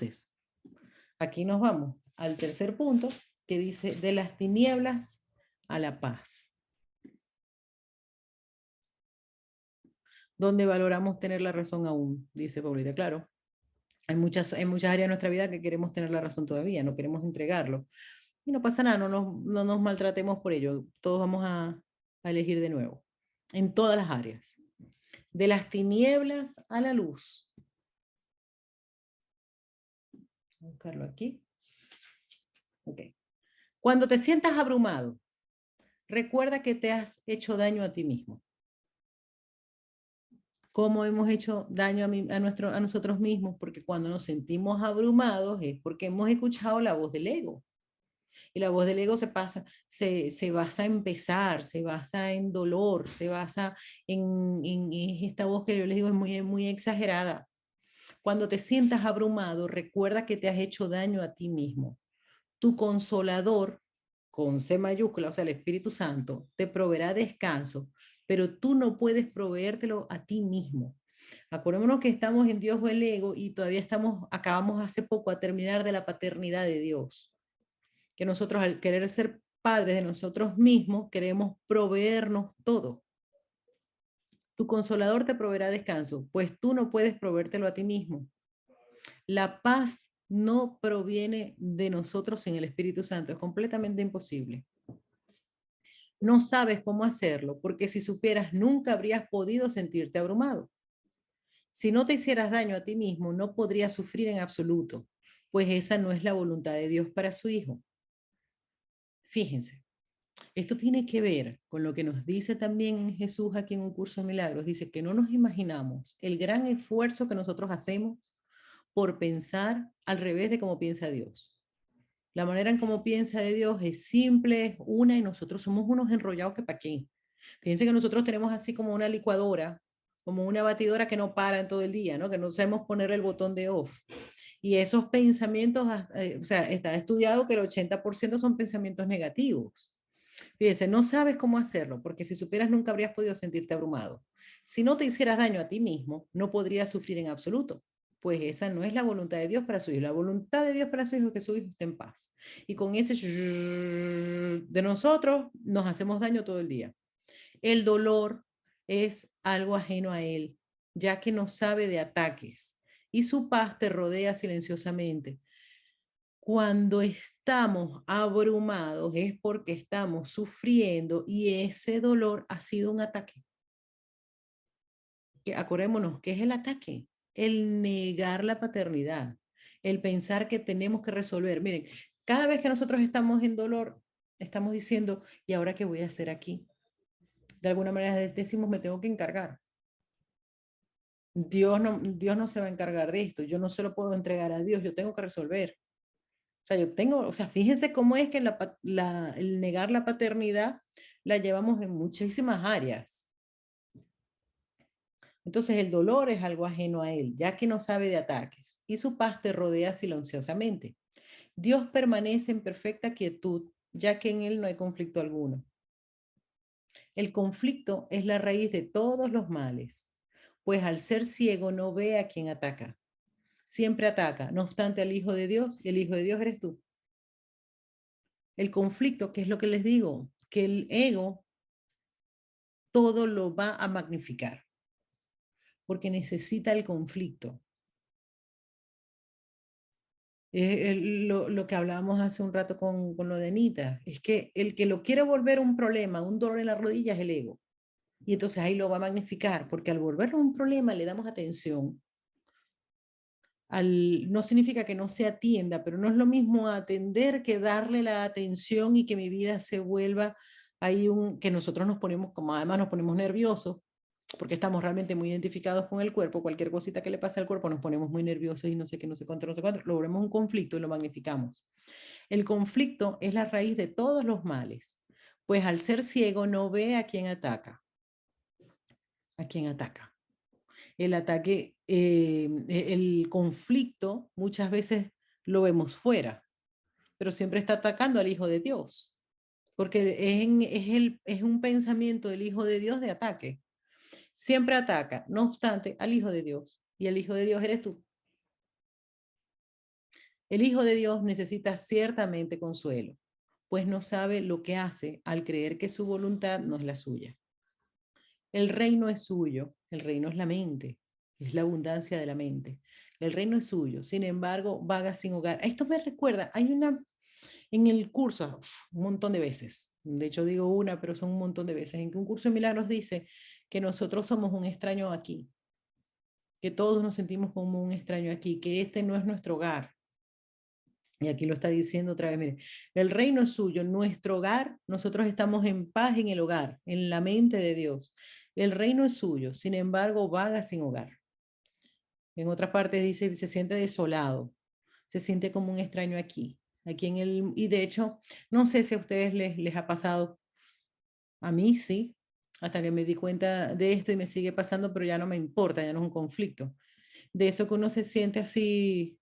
Entonces, aquí nos vamos al tercer punto que dice de las tinieblas a la paz. Donde valoramos tener la razón aún, dice Paulita. Claro, hay muchas áreas de nuestra vida que queremos tener la razón todavía, no queremos entregarlo. Y no pasa nada, no nos maltratemos por ello. Todos vamos a elegir de nuevo, en todas las áreas. De las tinieblas a la luz. Voy a buscarlo aquí. Ok. Cuando te sientas abrumado, recuerda que te has hecho daño a ti mismo. ¿Cómo hemos hecho daño a nosotros mismos? Porque cuando nos sentimos abrumados es porque hemos escuchado la voz del ego. Y la voz del ego se basa en pesar, se basa en dolor, se basa en esta voz que yo les digo es muy exagerada. Cuando te sientas abrumado, recuerda que te has hecho daño a ti mismo. Tu consolador, con C mayúscula, o sea, el Espíritu Santo, te proveerá descanso, pero tú no puedes proveértelo a ti mismo. Acordémonos que estamos en Dios o el ego y todavía acabamos hace poco a terminar de la paternidad de Dios. Que nosotros al querer ser padres de nosotros mismos, queremos proveernos todo. Tu consolador te proveerá descanso, pues tú no puedes proveértelo a ti mismo. La paz no proviene de nosotros sin el Espíritu Santo, es completamente imposible. No sabes cómo hacerlo, porque si supieras nunca habrías podido sentirte abrumado. Si no te hicieras daño a ti mismo, no podrías sufrir en absoluto, pues esa no es la voluntad de Dios para su Hijo. Fíjense, esto tiene que ver con lo que nos dice también Jesús aquí en un curso de milagros. Dice que no nos imaginamos el gran esfuerzo que nosotros hacemos por pensar al revés de cómo piensa Dios. La manera en cómo piensa de Dios es simple, es una, y nosotros somos unos enrollados que para qué. Fíjense que nosotros tenemos así como una licuadora, como una batidora que no para en todo el día, ¿no? Que no sabemos poner el botón de off. Y esos pensamientos, o sea, está estudiado que el 80% son pensamientos negativos. Fíjense, no sabes cómo hacerlo, porque si supieras nunca habrías podido sentirte abrumado. Si no te hicieras daño a ti mismo, no podrías sufrir en absoluto, pues esa no es la voluntad de Dios para su hijo. La voluntad de Dios para su hijo es que su hijo esté en paz. Y con ese de nosotros nos hacemos daño todo el día. El dolor es algo ajeno a él, ya que no sabe de ataques, y su paz te rodea silenciosamente. Cuando estamos abrumados es porque estamos sufriendo y ese dolor ha sido un ataque. Acordémonos, ¿qué es el ataque? El negar la paternidad, el pensar que tenemos que resolver. Miren, cada vez que nosotros estamos en dolor, estamos diciendo, ¿y ahora qué voy a hacer aquí? De alguna manera decimos, me tengo que encargar. Dios no se va a encargar de esto, yo no se lo puedo entregar a Dios, yo tengo que resolver. O sea, fíjense cómo es que el negar la paternidad la llevamos en muchísimas áreas. Entonces el dolor es algo ajeno a él, ya que no sabe de ataques, y su paz te rodea silenciosamente. Dios permanece en perfecta quietud, ya que en él no hay conflicto alguno. El conflicto es la raíz de todos los males, pues al ser ciego no ve a quien ataca. Siempre ataca, no obstante, al Hijo de Dios, y el Hijo de Dios eres tú. El conflicto, ¿qué es lo que les digo? Que el ego todo lo va a magnificar, porque necesita el conflicto. Lo que hablábamos hace un rato con lo de Anita, es que el que lo quiere volver un problema, un dolor en la rodilla, es el ego. Y entonces ahí lo va a magnificar, porque al volverlo un problema le damos atención. No significa que no se atienda, pero no es lo mismo atender que darle la atención y que mi vida se vuelva que nosotros nos ponemos, como además nos ponemos nerviosos, porque estamos realmente muy identificados con el cuerpo, cualquier cosita que le pase al cuerpo nos ponemos muy nerviosos y no sé qué, no sé cuánto, no sé cuánto, lo volvemos un conflicto y lo magnificamos. El conflicto es la raíz de todos los males, pues al ser ciego no ve a quién ataca. ¿A quién ataca? El ataque, el conflicto muchas veces lo vemos fuera, pero siempre está atacando al Hijo de Dios, porque es un pensamiento del Hijo de Dios de ataque. Siempre ataca, no obstante, al Hijo de Dios, y el Hijo de Dios eres tú. El Hijo de Dios necesita ciertamente consuelo, pues no sabe lo que hace al creer que su voluntad no es la suya. El reino es suyo, el reino es la mente, es la abundancia de la mente. El reino es suyo, sin embargo, vaga sin hogar. Esto me recuerda, hay una en el curso, un montón de veces, de hecho digo una, pero son un montón de veces, en que un curso de milagros dice que nosotros somos un extraño aquí, que todos nos sentimos como un extraño aquí, que este no es nuestro hogar. Y aquí lo está diciendo otra vez, mire, el reino es suyo, nuestro hogar, nosotros estamos en paz en el hogar, en la mente de Dios. El reino es suyo, sin embargo, vaga sin hogar. En otra parte dice, se siente desolado, se siente como un extraño aquí, aquí en el, y de hecho, no sé si a ustedes les ha pasado, a mí sí, hasta que me di cuenta de esto y me sigue pasando, pero ya no me importa, ya no es un conflicto. De eso que uno se siente así,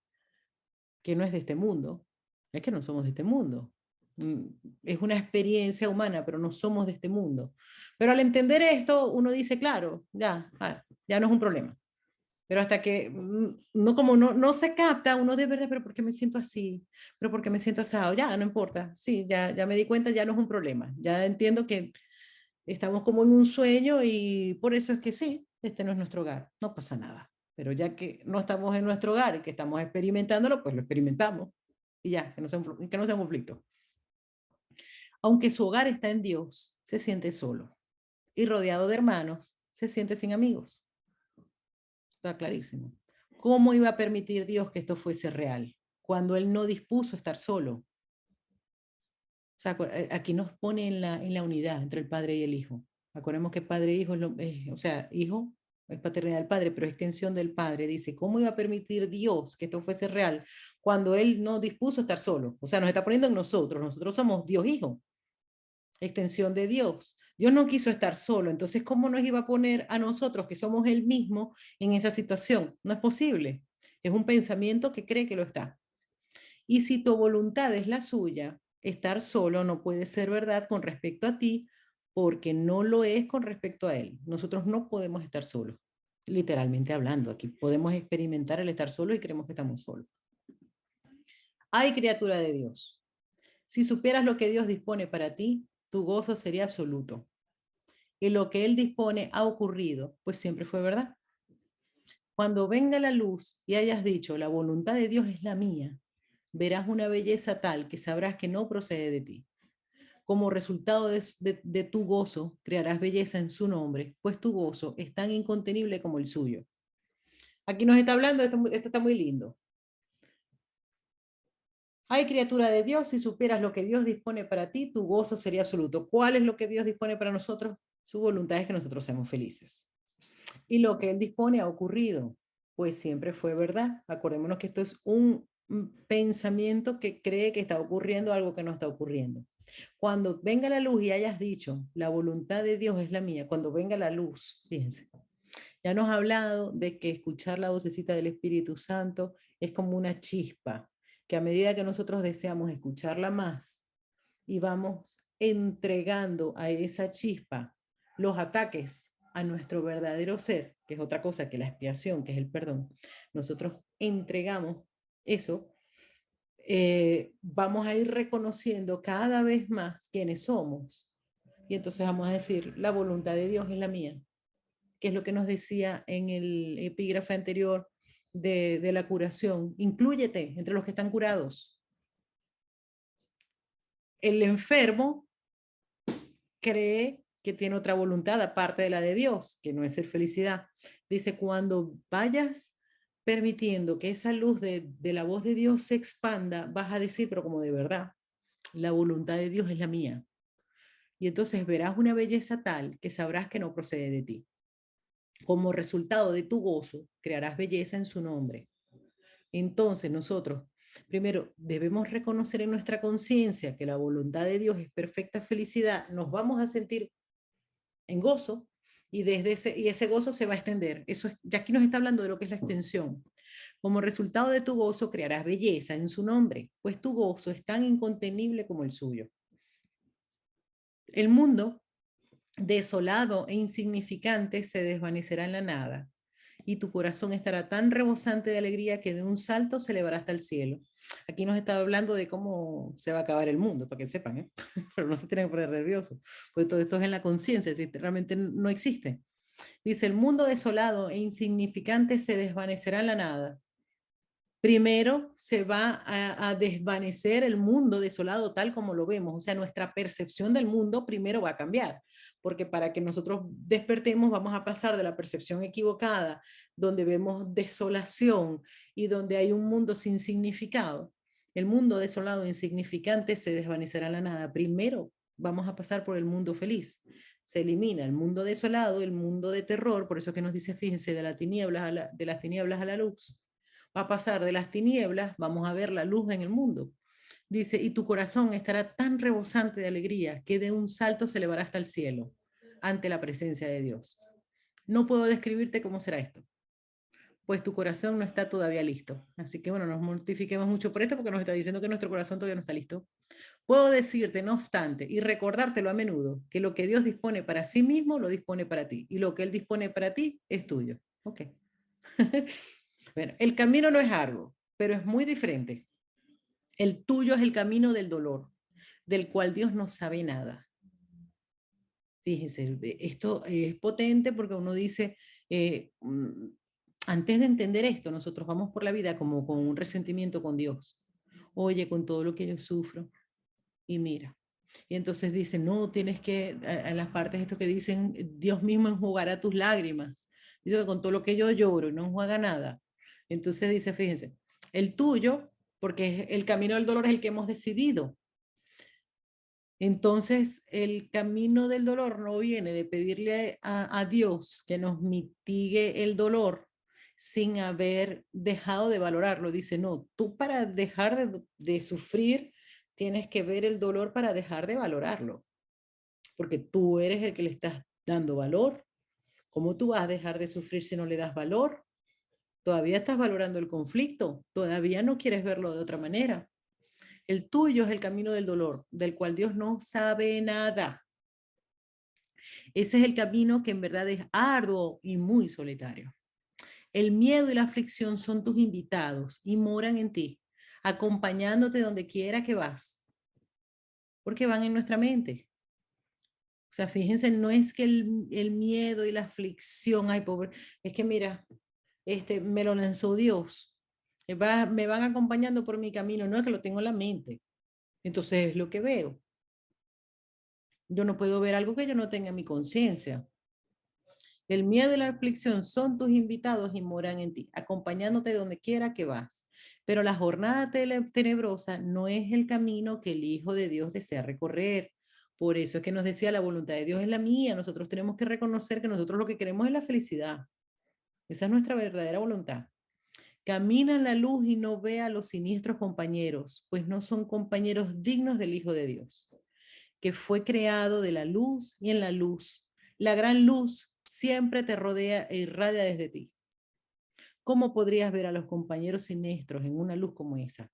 que no es de este mundo, es que no somos de este mundo. Mm, Es una experiencia humana, pero no somos de este mundo. Pero al entender esto, uno dice, claro, ya, ya no es un problema. Pero hasta que no, como no se capta, uno de verdad, pero ¿por qué me siento así? ¿Pero por qué me siento asado? Ya, no importa. Sí, ya me di cuenta, ya no es un problema. Ya entiendo que estamos como en un sueño y por eso es que sí, este no es nuestro hogar. No pasa nada. Pero ya que no estamos en nuestro hogar y que estamos experimentándolo, pues lo experimentamos. Y ya, que no sea un conflicto. Aunque su hogar está en Dios, se siente solo. Y rodeado de hermanos, se siente sin amigos. Está clarísimo. ¿Cómo iba a permitir Dios que esto fuese real cuando Él no dispuso estar solo? O sea, aquí nos pone en la unidad entre el Padre y el Hijo. Acordemos que Padre e Hijo o sea, Hijo es paternidad del Padre, pero es extensión del Padre. Dice, ¿cómo iba a permitir Dios que esto fuese real cuando Él no dispuso estar solo? O sea, nos está poniendo en nosotros. Nosotros somos Dios Hijo, extensión de Dios. Dios no quiso estar solo, entonces, ¿cómo nos iba a poner a nosotros, que somos Él mismo, en esa situación? No es posible. Es un pensamiento que cree que lo está. Y si tu voluntad es la suya, estar solo no puede ser verdad con respecto a ti, porque no lo es con respecto a Él. Nosotros no podemos estar solos, literalmente hablando. Aquí podemos experimentar el estar solo y creemos que estamos solos. Ay, criatura de Dios, si supieras lo que Dios dispone para ti, tu gozo sería absoluto. Y lo que Él dispone ha ocurrido, pues siempre fue verdad. Cuando venga la luz y hayas dicho, la voluntad de Dios es la mía, verás una belleza tal que sabrás que no procede de ti. Como resultado de tu gozo, crearás belleza en su nombre, pues tu gozo es tan incontenible como el suyo. Aquí nos está hablando, esto está muy lindo. Ay, criatura de Dios, si supieras lo que Dios dispone para ti, tu gozo sería absoluto. ¿Cuál es lo que Dios dispone para nosotros? Su voluntad es que nosotros seamos felices. Y lo que Él dispone ha ocurrido, pues siempre fue verdad. Acordémonos que esto es un pensamiento que cree que está ocurriendo algo que no está ocurriendo. Cuando venga la luz y hayas dicho, la voluntad de Dios es la mía, cuando venga la luz, fíjense, ya nos ha hablado de que escuchar la vocecita del Espíritu Santo es como una chispa, que a medida que nosotros deseamos escucharla más y vamos entregando a esa chispa los ataques a nuestro verdadero ser, que es otra cosa que la expiación, que es el perdón, nosotros entregamos eso, vamos a ir reconociendo cada vez más quiénes somos. Y entonces vamos a decir, la voluntad de Dios es la mía, que es lo que nos decía en el epígrafe anterior de la curación. Inclúyete entre los que están curados. El enfermo cree que tiene otra voluntad aparte de la de Dios, que no es ser felicidad. Dice, cuando vayas permitiendo que esa luz de la voz de Dios se expanda, vas a decir, pero como de verdad, la voluntad de Dios es la mía. Y entonces verás una belleza tal que sabrás que no procede de ti. Como resultado de tu gozo, crearás belleza en su nombre. Entonces nosotros, primero, debemos reconocer en nuestra conciencia que la voluntad de Dios es perfecta felicidad, nos vamos a sentir en gozo y, y ese gozo se va a extender. Eso es, ya aquí nos está hablando de lo que es la extensión. Como resultado de tu gozo crearás belleza en su nombre, pues tu gozo es tan incontenible como el suyo. El mundo desolado e insignificante se desvanecerá en la nada y tu corazón estará tan rebosante de alegría que de un salto se elevará hasta el cielo. Aquí nos está hablando de cómo se va a acabar el mundo, para que sepan, ¿eh? Pero no se tienen que poner nerviosos, pues todo esto es en la conciencia, si realmente no existe. Dice, el mundo desolado e insignificante se desvanecerá en la nada. Primero se va a desvanecer el mundo desolado tal como lo vemos, o sea, nuestra percepción del mundo primero va a cambiar, porque para que nosotros despertemos vamos a pasar de la percepción equivocada, donde vemos desolación y donde hay un mundo sin significado. El mundo desolado e insignificante se desvanecerá en la nada. Primero vamos a pasar por el mundo feliz. Se elimina el mundo desolado, el mundo de terror, por eso que nos dice, fíjense, de las tinieblas a la luz. Va a pasar de las tinieblas, vamos a ver la luz en el mundo. Dice, y tu corazón estará tan rebosante de alegría que de un salto se elevará hasta el cielo ante la presencia de Dios. No puedo describirte cómo será esto, pues tu corazón no está todavía listo. Así que bueno, nos mortifiquemos mucho por esto porque nos está diciendo que nuestro corazón todavía no está listo. Puedo decirte, no obstante, y recordártelo a menudo, que lo que Dios dispone para sí mismo, lo dispone para ti. Y lo que Él dispone para ti es tuyo. Ok. Bueno, el camino no es arduo, pero es muy diferente. El tuyo es el camino del dolor, del cual Dios no sabe nada. Fíjense, esto es potente porque uno dice, antes de entender esto, nosotros vamos por la vida como con un resentimiento con Dios. Oye, con todo lo que yo sufro, y mira. Y entonces dicen, no, tienes que, a las partes esto que dicen, Dios mismo enjugará tus lágrimas. Dice que con todo lo que yo lloro, no enjuaga nada. Entonces dice, fíjense, el tuyo, porque el camino del dolor es el que hemos decidido. Entonces, el camino del dolor no viene de pedirle a Dios que nos mitigue el dolor sin haber dejado de valorarlo. Dice, no, tú para dejar de sufrir tienes que ver el dolor para dejar de valorarlo, porque tú eres el que le estás dando valor. ¿Cómo tú vas a dejar de sufrir si no le das valor? Todavía estás valorando el conflicto, todavía no quieres verlo de otra manera. El tuyo es el camino del dolor, del cual Dios no sabe nada. Ese es el camino que en verdad es arduo y muy solitario. El miedo y la aflicción son tus invitados y moran en ti, acompañándote donde quiera que vas, porque van en nuestra mente. O sea, fíjense, no es que el miedo y la aflicción, ay, pobre, es que mira, me lo lanzó Dios. Me van acompañando por mi camino, no es que lo tengo en la mente. Entonces es lo que veo. Yo no puedo ver algo que yo no tenga en mi conciencia. El miedo y la aflicción son tus invitados y moran en ti, acompañándote donde quiera que vas. Pero la jornada tenebrosa no es el camino que el Hijo de Dios desea recorrer. Por eso es que nos decía, la voluntad de Dios es la mía. Nosotros tenemos que reconocer que nosotros lo que queremos es la felicidad. Esa es nuestra verdadera voluntad. Camina en la luz y no vea a los siniestros compañeros, pues no son compañeros dignos del Hijo de Dios, que fue creado de la luz y en la luz. La gran luz siempre te rodea e irradia desde ti. ¿Cómo podrías ver a los compañeros siniestros en una luz como esa?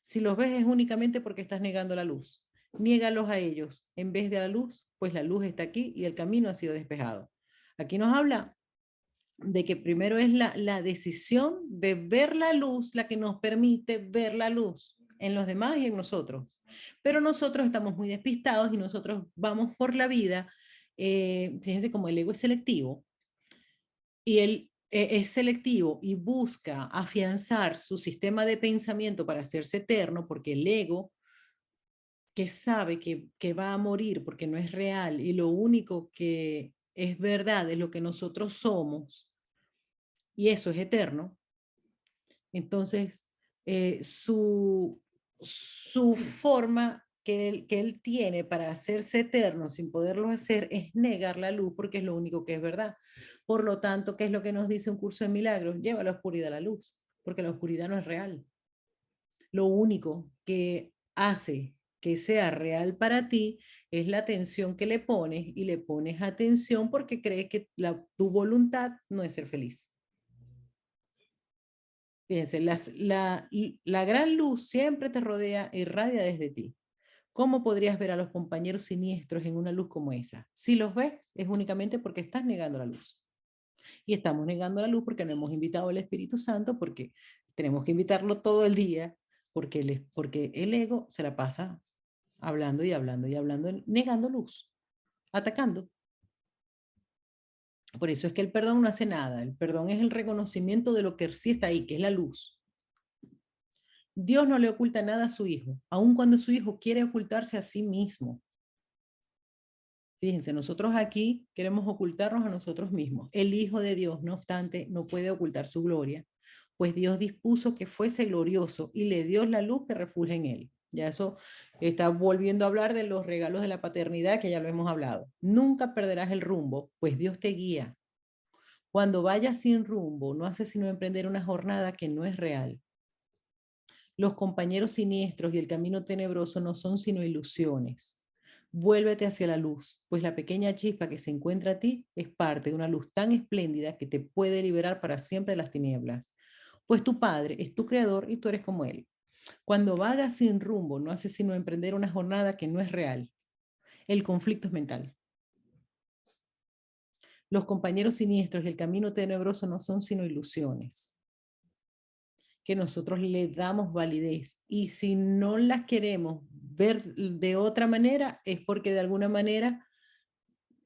Si los ves es únicamente porque estás negando la luz. Niégalos a ellos en vez de a la luz, pues la luz está aquí y el camino ha sido despejado. Aquí nos habla de que primero es la decisión de ver la luz la que nos permite ver la luz en los demás y en nosotros. Pero nosotros estamos muy despistados y nosotros vamos por la vida, fíjense como el ego es selectivo, y él es selectivo y busca afianzar su sistema de pensamiento para hacerse eterno, porque el ego que sabe que va a morir porque no es real y lo único que es verdad es lo que nosotros somos, y eso es eterno. Entonces, su forma que él tiene para hacerse eterno sin poderlo hacer es negar la luz porque es lo único que es verdad. Por lo tanto, ¿qué es lo que nos dice un curso de milagros? Lleva la oscuridad a la luz, porque la oscuridad no es real. Lo único que hace que sea real para ti es la atención que le pones, y le pones atención porque crees que tu voluntad no es ser feliz. Fíjense, la gran luz siempre te rodea y irradia desde ti. ¿Cómo podrías ver a los compañeros siniestros en una luz como esa? Si los ves, es únicamente porque estás negando la luz. Y estamos negando la luz porque no hemos invitado al Espíritu Santo, porque tenemos que invitarlo todo el día, porque el ego se la pasa hablando y hablando y hablando, negando luz, atacando. Por eso es que el perdón no hace nada. El perdón es el reconocimiento de lo que sí está ahí, que es la luz. Dios no le oculta nada a su hijo, aun cuando su hijo quiere ocultarse a sí mismo. Fíjense, nosotros aquí queremos ocultarnos a nosotros mismos. El Hijo de Dios, no obstante, no puede ocultar su gloria, pues Dios dispuso que fuese glorioso y le dio la luz que refulge en él. Ya eso está volviendo a hablar de los regalos de la paternidad, que ya lo hemos hablado. Nunca perderás el rumbo, pues Dios te guía. Cuando vayas sin rumbo, no haces sino emprender una jornada que no es real. Los compañeros siniestros y el camino tenebroso no son sino ilusiones. Vuélvete hacia la luz, pues la pequeña chispa que se encuentra a ti es parte de una luz tan espléndida que te puede liberar para siempre de las tinieblas. Pues tu Padre es tu creador y tú eres como Él. Cuando vagas sin rumbo, no haces sino emprender una jornada que no es real. El conflicto es mental. Los compañeros siniestros y el camino tenebroso no son sino ilusiones que nosotros le damos validez. Y si no las queremos ver de otra manera, es porque de alguna manera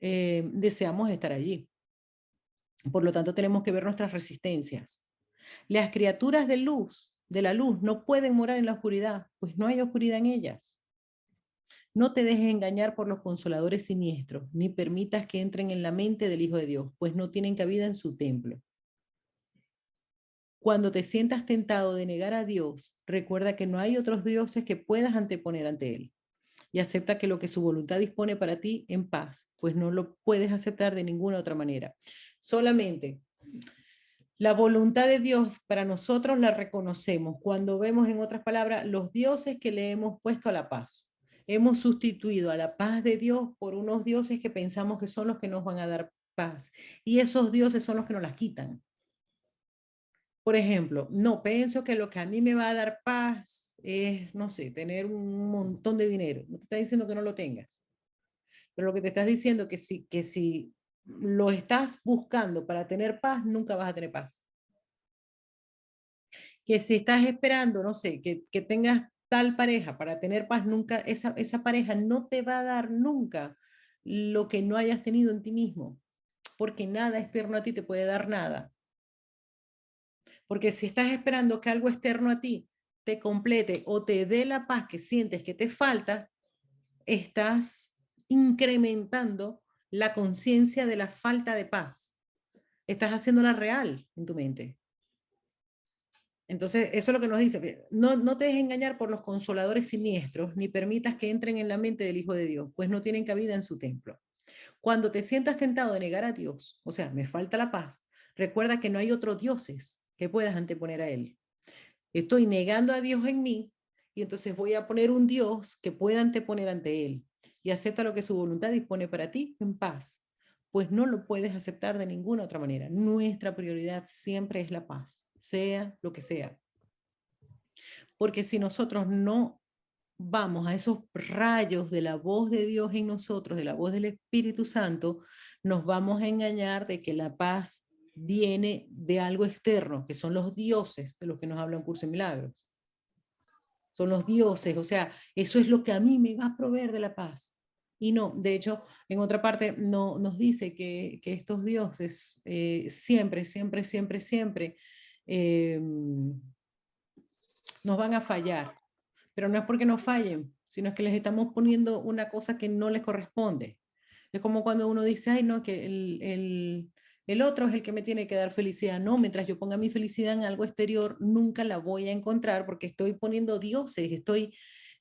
deseamos estar allí. Por lo tanto, tenemos que ver nuestras resistencias. Las criaturas de la luz, no pueden morar en la oscuridad, pues no hay oscuridad en ellas. No te dejes engañar por los consoladores siniestros, ni permitas que entren en la mente del Hijo de Dios, pues no tienen cabida en su templo. Cuando te sientas tentado de negar a Dios, recuerda que no hay otros dioses que puedas anteponer ante Él. Y acepta que lo que su voluntad dispone para ti en paz, pues no lo puedes aceptar de ninguna otra manera. Solamente la voluntad de Dios para nosotros la reconocemos cuando vemos, en otras palabras, los dioses que le hemos puesto a la paz. Hemos sustituido a la paz de Dios por unos dioses que pensamos que son los que nos van a dar paz. Y esos dioses son los que nos las quitan. Por ejemplo, no pienso que lo que a mí me va a dar paz es, no sé, tener un montón de dinero. No te está diciendo que no lo tengas, pero lo que te estás diciendo es que si lo estás buscando para tener paz, nunca vas a tener paz. Que si estás esperando, no sé, que tengas tal pareja para tener paz, nunca, esa pareja no te va a dar nunca lo que no hayas tenido en ti mismo, porque nada externo a ti te puede dar nada. Porque si estás esperando que algo externo a ti te complete o te dé la paz que sientes que te falta, estás incrementando la conciencia de la falta de paz. Estás haciéndola real en tu mente. Entonces, eso es lo que nos dice. No te dejes engañar por los consoladores siniestros, ni permitas que entren en la mente del Hijo de Dios, pues no tienen cabida en su templo. Cuando te sientas tentado de negar a Dios, o sea, me falta la paz, recuerda que no hay otros dioses que puedas anteponer a Él. Estoy negando a Dios en mí y entonces voy a poner un Dios que pueda anteponer ante Él y acepta lo que su voluntad dispone para ti en paz, pues no lo puedes aceptar de ninguna otra manera. Nuestra prioridad siempre es la paz, sea lo que sea. Porque si nosotros no vamos a esos rayos de la voz de Dios en nosotros, de la voz del Espíritu Santo, nos vamos a engañar de que la paz viene de algo externo, que son los dioses de los que nos habla un curso de milagros. Son los dioses, o sea, eso es lo que a mí me va a proveer de la paz. Y no, de hecho, en otra parte no, nos dice que estos dioses siempre, siempre, siempre, siempre eh, nos van a fallar, pero no es porque nos fallen, sino es que les estamos poniendo una cosa que no les corresponde. Es como cuando uno dice, ay, no, que el otro es el que me tiene que dar felicidad. No, mientras yo ponga mi felicidad en algo exterior, nunca la voy a encontrar porque estoy poniendo dioses, estoy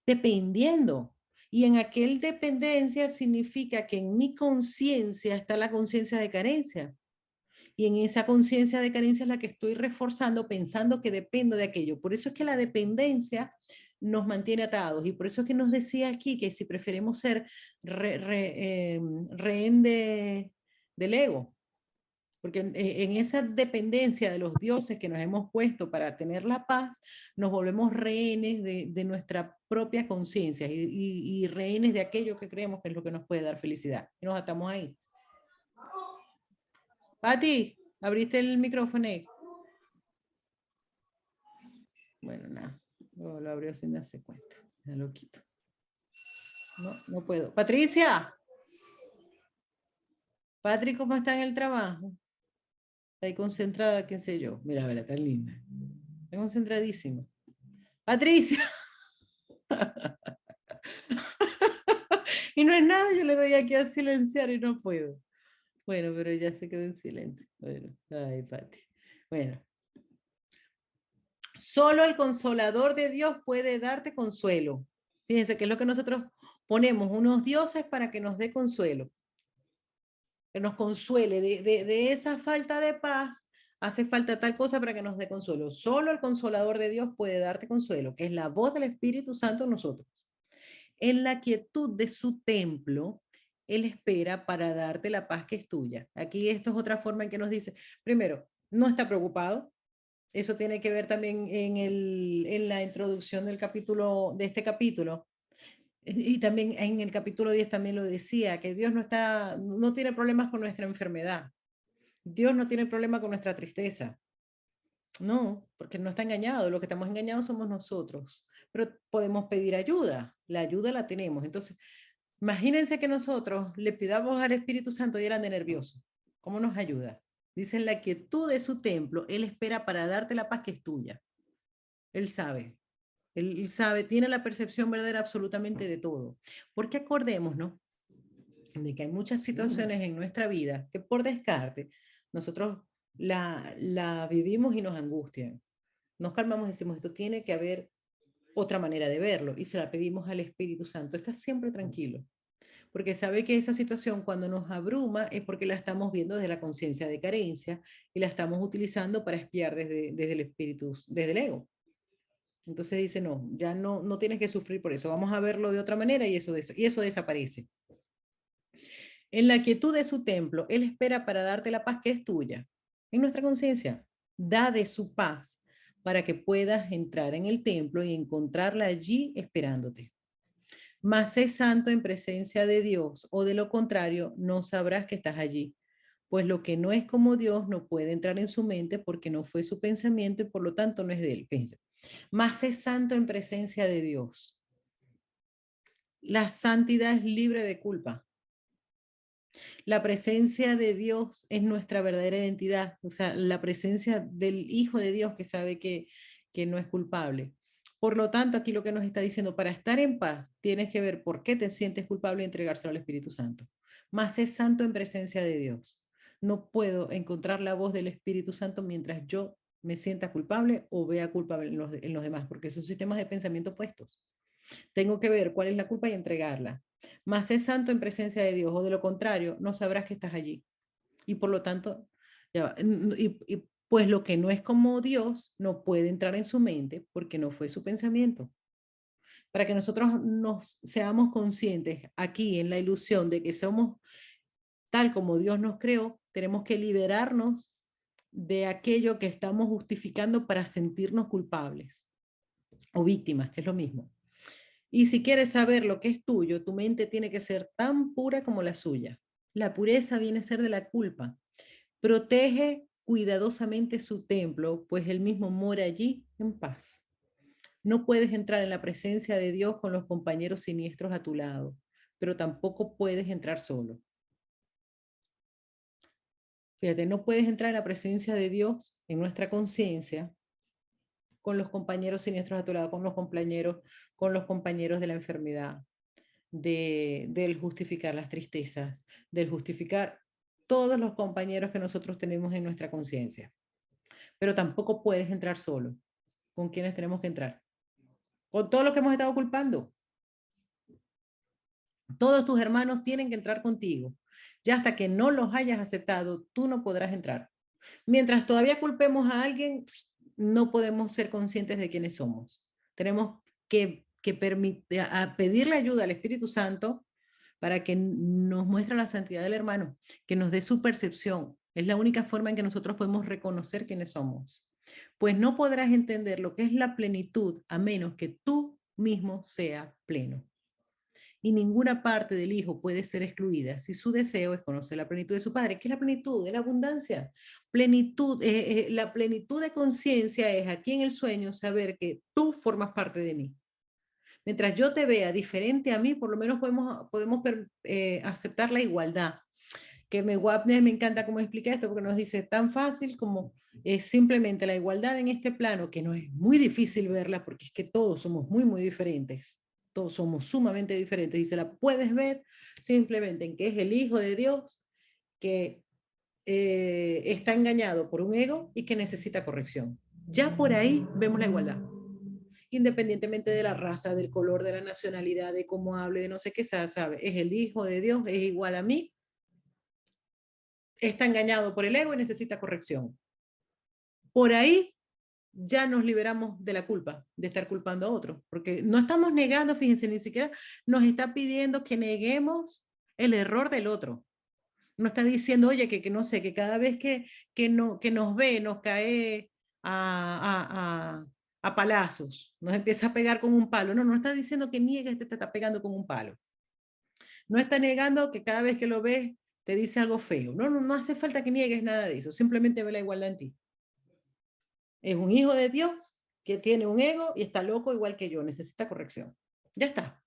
dependiendo. Y en aquel dependencia significa que en mi conciencia está la conciencia de carencia. Y en esa conciencia de carencia es la que estoy reforzando pensando que dependo de aquello. Por eso es que la dependencia nos mantiene atados y por eso es que nos decía aquí que si preferimos ser rehén del ego, porque en esa dependencia de los dioses que nos hemos puesto para tener la paz, nos volvemos rehenes de nuestra propia conciencia y rehenes de aquello que creemos que es lo que nos puede dar felicidad. Y nos atamos ahí. Pati, ¿Abriste el micrófono? Bueno, nada, lo abrió sin darse cuenta. Ya lo quito. No, no puedo. Patricia. Patri, ¿cómo está en el trabajo? Está ahí concentrada, qué sé yo. Mira, vela, tan linda. Está concentradísima. Patricia. Y no es nada, yo le doy aquí a silenciar y no puedo. Bueno, pero ya se quedó en silencio. Bueno, ay, Pati. Bueno. Solo el consolador de Dios puede darte consuelo. Fíjense que es lo que nosotros ponemos, unos dioses para que nos dé consuelo, que nos consuele de esa falta de paz. Hace falta tal cosa para que nos dé consuelo. Solo el consolador de Dios puede darte consuelo, que es la voz del Espíritu Santo en nosotros. En la quietud de su templo, Él espera para darte la paz que es tuya. Aquí esto es otra forma en que nos dice, primero, no está preocupado. Eso tiene que ver también en la introducción del capítulo, de este capítulo. Y también en el capítulo 10 también lo decía, que Dios no tiene problemas con nuestra enfermedad. Dios no tiene problema con nuestra tristeza. No, porque no está engañado. Lo que estamos engañados somos nosotros. Pero podemos pedir ayuda. La ayuda la tenemos. Entonces, imagínense que nosotros le pidamos al Espíritu Santo y eran de nervioso. ¿Cómo nos ayuda? Dice, en la quietud de su templo, Él espera para darte la paz que es tuya. Él sabe. Él sabe, tiene la percepción verdadera absolutamente de todo. Porque acordémonos, ¿no?, de que hay muchas situaciones en nuestra vida que por descarte nosotros la vivimos y nos angustian. Nos calmamos y decimos, esto tiene que haber otra manera de verlo, y se la pedimos al Espíritu Santo. Está siempre tranquilo, porque sabe que esa situación cuando nos abruma es porque la estamos viendo desde la conciencia de carencia y la estamos utilizando para espiar desde el espíritu, desde el ego. Entonces dice, no, ya no tienes que sufrir por eso, vamos a verlo de otra manera y eso desaparece. En la quietud de su templo, Él espera para darte la paz que es tuya. En nuestra conciencia, da de su paz para que puedas entrar en el templo y encontrarla allí esperándote. Mas sé santo en presencia de Dios, o de lo contrario, no sabrás que estás allí. Pues lo que no es como Dios no puede entrar en su mente porque no fue su pensamiento y por lo tanto no es de él. Fíjense. Mas es santo en presencia de Dios. La santidad es libre de culpa. La presencia de Dios es nuestra verdadera identidad, o sea, la presencia del Hijo de Dios que sabe que no es culpable. Por lo tanto, aquí lo que nos está diciendo, para estar en paz, tienes que ver por qué te sientes culpable y entregárselo al Espíritu Santo. Más es santo en presencia de Dios. No puedo encontrar la voz del Espíritu Santo mientras yo me sienta culpable o vea culpable en los demás, porque son sistemas de pensamiento opuestos. Tengo que ver cuál es la culpa y entregarla. Más es santo en presencia de Dios, o de lo contrario, no sabrás que estás allí. Y por lo tanto, pues lo que no es como Dios no puede entrar en su mente porque no fue su pensamiento. Para que nosotros nos seamos conscientes aquí en la ilusión de que somos tal como Dios nos creó, tenemos que liberarnos de aquello que estamos justificando para sentirnos culpables o víctimas, que es lo mismo. Y si quieres saber lo que es tuyo, tu mente tiene que ser tan pura como la suya. La pureza viene a ser de la culpa. Protege cuidadosamente su templo, pues él mismo mora allí en paz. No puedes entrar en la presencia de Dios con los compañeros siniestros a tu lado, pero tampoco puedes entrar solo. Fíjate, no puedes entrar en la presencia de Dios en nuestra conciencia con los compañeros siniestros a tu lado, con los compañeros de la enfermedad, del justificar las tristezas, del justificar todos los compañeros que nosotros tenemos en nuestra conciencia. Pero tampoco puedes entrar solo. ¿Con quiénes tenemos que entrar? Con todos los que hemos estado culpando. Todos tus hermanos tienen que entrar contigo. Ya hasta que no los hayas aceptado, tú no podrás entrar. Mientras todavía culpemos a alguien, no podemos ser conscientes de quiénes somos. Tenemos que pedirle ayuda al Espíritu Santo para que nos muestre la santidad del hermano, que nos dé su percepción. Es la única forma en que nosotros podemos reconocer quiénes somos. Pues no podrás entender lo que es la plenitud a menos que tú mismo sea pleno. y ninguna parte del Hijo puede ser excluida si su deseo es conocer la plenitud de su Padre. ¿Qué es la plenitud? Es la abundancia. Plenitud, la plenitud de conciencia es aquí en el sueño saber que tú formas parte de mí. Mientras yo te vea diferente a mí, por lo menos podemos aceptar la igualdad. Que Wapner me encanta cómo explica esto, porque nos dice tan fácil como es simplemente la igualdad en este plano, que no es muy difícil verla, porque es que todos somos muy, muy diferentes. Todos somos sumamente diferentes y se la puedes ver simplemente en que es el Hijo de Dios que está engañado por un ego y que necesita corrección. Ya por ahí vemos la igualdad, independientemente de la raza, del color, de la nacionalidad, de cómo hable, de no sé qué, sabe, es el Hijo de Dios, es igual a mí, está engañado por el ego y necesita corrección. Por ahí ya nos liberamos de la culpa, de estar culpando a otros, porque no estamos negando, fíjense, ni siquiera nos está pidiendo que neguemos el error del otro. No está diciendo, oye, que no sé, que cada vez que nos ve, nos cae a palazos, nos empieza a pegar con un palo. No, no está diciendo que niegues, te está pegando con un palo. No está negando que cada vez que lo ves te dice algo feo. No, no, no hace falta que niegues nada de eso, simplemente ve la igualdad en ti. Es un hijo de Dios que tiene un ego y está loco igual que yo, necesita corrección. Ya está.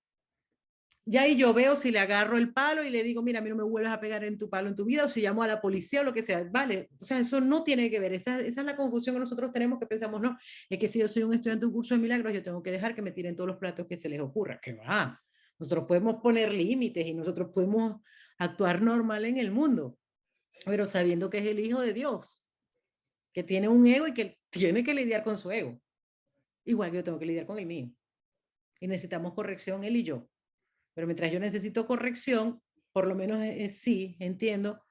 Ya ahí yo veo si le agarro el palo y le digo, mira, a mí no me vuelvas a pegar en tu palo en tu vida, o si llamo a la policía o lo que sea, vale, o sea, eso no tiene que ver, esa es la confusión que nosotros tenemos, que pensamos, no, es que si yo soy un estudiante de un curso de milagros, yo tengo que dejar que me tiren todos los platos que se les ocurra, que va, nosotros podemos poner límites y nosotros podemos actuar normal en el mundo, pero sabiendo que es el Hijo de Dios, que tiene un ego y que tiene que lidiar con su ego, igual que yo tengo que lidiar con el mío, y necesitamos corrección él y yo. Pero mientras yo necesito corrección, por lo menos sí, entiendo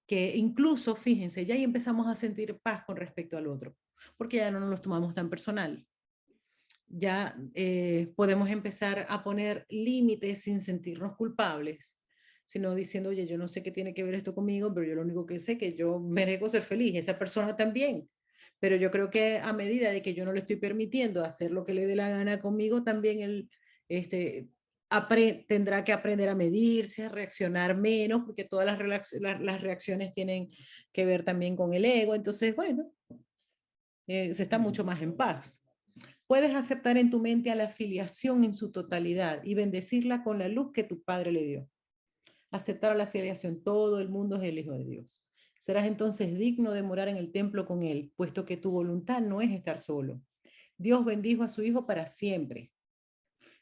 que incluso, fíjense, ya ahí empezamos a sentir paz con respecto al otro, porque ya no nos lo tomamos tan personal. Ya podemos empezar a poner límites sin sentirnos culpables, sino diciendo, oye, yo no sé qué tiene que ver esto conmigo, pero yo lo único que sé es que yo merezco ser feliz, esa persona también. Pero yo creo que a medida de que yo no le estoy permitiendo hacer lo que le dé la gana conmigo, también él tendrá que aprender a medirse, a reaccionar menos, porque todas las reacciones tienen que ver también con el ego. Entonces, bueno, se está mucho más en paz. Puedes aceptar en tu mente a la filiación en su totalidad y bendecirla con la luz que tu Padre le dio. Aceptar a la filiación, todo el mundo es el Hijo de Dios. Serás entonces digno de morar en el templo con Él, puesto que tu voluntad no es estar solo. Dios bendijo a su Hijo para siempre.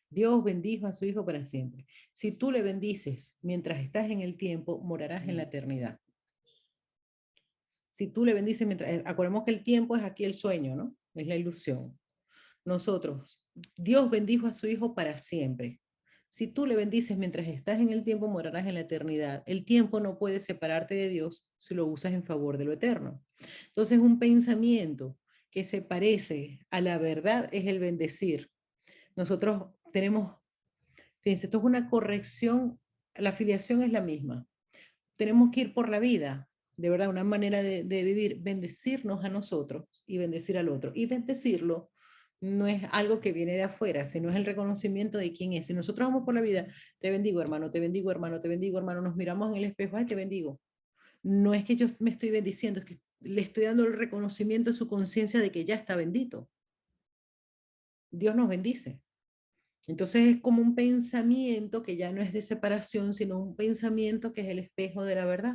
Dios bendijo a su Hijo para siempre. Si tú le bendices mientras estás en el tiempo, morarás en la eternidad. Si tú le bendices mientras, acordemos que el tiempo es aquí el sueño, ¿no? Es la ilusión. Nosotros, Dios bendijo a su Hijo para siempre. Si tú le bendices mientras estás en el tiempo, morarás en la eternidad. El tiempo no puede separarte de Dios si lo usas en favor de lo eterno. Entonces, un pensamiento que se parece a la verdad es el bendecir. Nosotros tenemos, fíjense, esto es una corrección, la afiliación es la misma. Tenemos que ir por la vida, de verdad, una manera de vivir, bendecirnos a nosotros y bendecir al otro. Y bendecirlo no es algo que viene de afuera, sino es el reconocimiento de quién es. Si nosotros vamos por la vida, te bendigo hermano, te bendigo hermano, te bendigo hermano, nos miramos en el espejo, ay, te bendigo. No es que yo me estoy bendiciendo, es que le estoy dando el reconocimiento a su conciencia de que ya está bendito. Dios nos bendice. Entonces es como un pensamiento que ya no es de separación, sino un pensamiento que es el espejo de la verdad.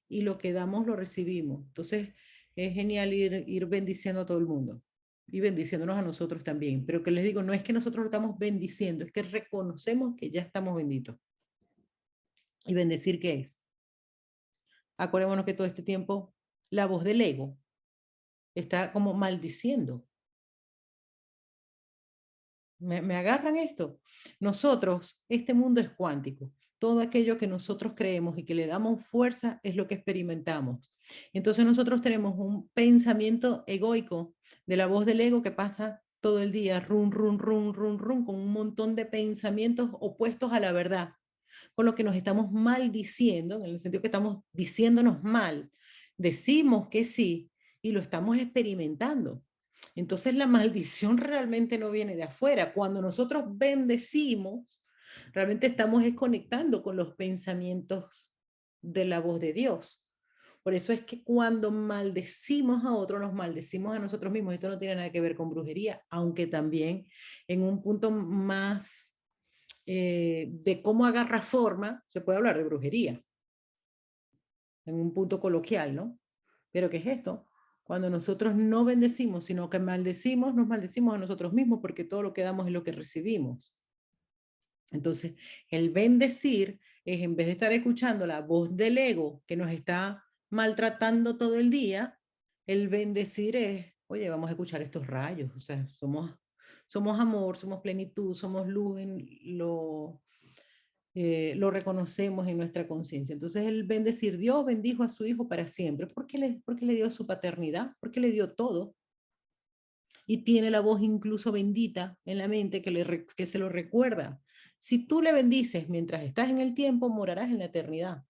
Y lo que damos lo recibimos. Entonces es genial ir bendiciendo a todo el mundo y bendiciéndonos a nosotros también. Pero que les digo, no es que nosotros lo estamos bendiciendo, es que reconocemos que ya estamos benditos. ¿Y bendecir qué es? Acordémonos que todo este tiempo la voz del ego está como maldiciendo. ¿Me agarran esto? Nosotros, este mundo es cuántico. Todo aquello que nosotros creemos y que le damos fuerza es lo que experimentamos. Entonces nosotros tenemos un pensamiento egoico de la voz del ego que pasa todo el día, run, run, run, run, run, con un montón de pensamientos opuestos a la verdad, con lo que nos estamos maldiciendo, en el sentido que estamos diciéndonos mal. Decimos que sí y lo estamos experimentando. Entonces la maldición realmente no viene de afuera. Cuando nosotros bendecimos, Realmente estamos desconectando con los pensamientos de la voz de Dios. Por eso es que cuando maldecimos a otro, nos maldecimos a nosotros mismos. Esto no tiene nada que ver con brujería, aunque también en un punto más de cómo agarra forma, se puede hablar de brujería, en un punto coloquial, ¿no? Pero ¿qué es esto? Cuando nosotros no bendecimos, sino que maldecimos, nos maldecimos a nosotros mismos porque todo lo que damos es lo que recibimos. Entonces, el bendecir es, en vez de estar escuchando la voz del ego que nos está maltratando todo el día, el bendecir es, oye, vamos a escuchar estos rayos, o sea, somos amor, somos plenitud, somos luz, lo reconocemos en nuestra conciencia. Entonces, el bendecir, Dios bendijo a su Hijo para siempre, porque le dio su paternidad, porque le dio todo, y tiene la voz incluso bendita en la mente que se lo recuerda. Si tú le bendices mientras estás en el tiempo, morarás en la eternidad.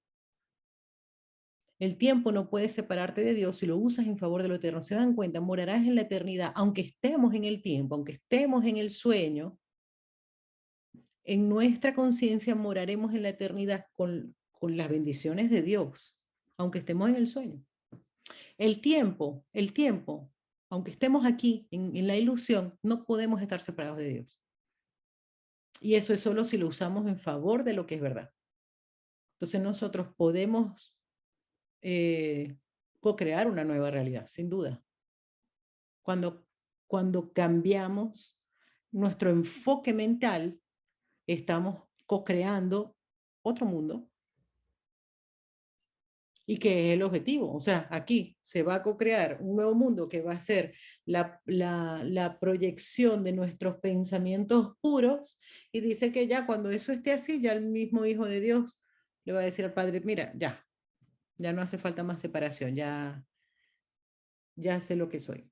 El tiempo no puede separarte de Dios si lo usas en favor de lo eterno. ¿Se dan cuenta? Morarás en la eternidad, aunque estemos en el tiempo, aunque estemos en el sueño, en nuestra conciencia moraremos en la eternidad con las bendiciones de Dios, aunque estemos en el sueño. El tiempo, aunque estemos aquí en la ilusión, no podemos estar separados de Dios. Y eso es solo si lo usamos en favor de lo que es verdad. Entonces nosotros podemos co-crear una nueva realidad, sin duda. Cuando cambiamos nuestro enfoque mental, estamos co-creando otro mundo. ¿Y qué es el objetivo? O sea, aquí se va a co-crear un nuevo mundo que va a ser la proyección de nuestros pensamientos puros, y dice que ya cuando eso esté así, ya el mismo Hijo de Dios le va a decir al Padre, mira, ya no hace falta más separación, ya sé lo que soy.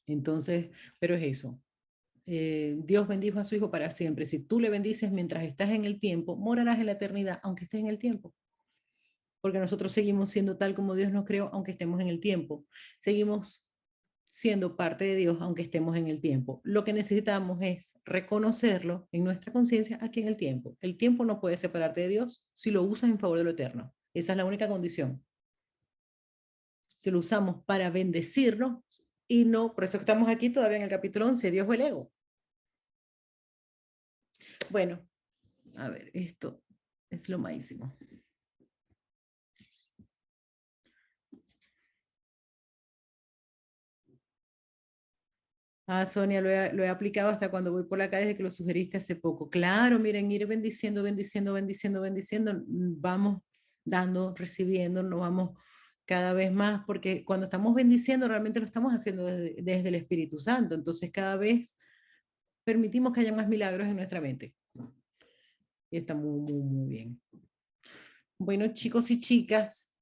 Entonces, pero es eso. Dios bendijo a su Hijo para siempre. Si tú le bendices mientras estás en el tiempo, morarás en la eternidad, aunque estés en el tiempo. Porque nosotros seguimos siendo tal como Dios nos creó, aunque estemos en el tiempo. Seguimos siendo parte de Dios, aunque estemos en el tiempo. Lo que necesitamos es reconocerlo en nuestra conciencia aquí en el tiempo. El tiempo no puede separarte de Dios si lo usas en favor de lo eterno. Esa es la única condición. Si lo usamos para bendecirnos y no, por eso estamos aquí todavía en el capítulo 11, Dios o el ego. Bueno, a ver, esto es lo máximo. Ah, Sonia, lo he aplicado hasta cuando voy por la calle desde que lo sugeriste hace poco. Claro, miren, ir bendiciendo, bendiciendo, bendiciendo, bendiciendo, vamos dando, recibiendo, nos vamos cada vez más, porque cuando estamos bendiciendo realmente lo estamos haciendo desde el Espíritu Santo, entonces cada vez permitimos que haya más milagros en nuestra mente. Y está muy, muy, muy bien. Bueno, chicos y chicas,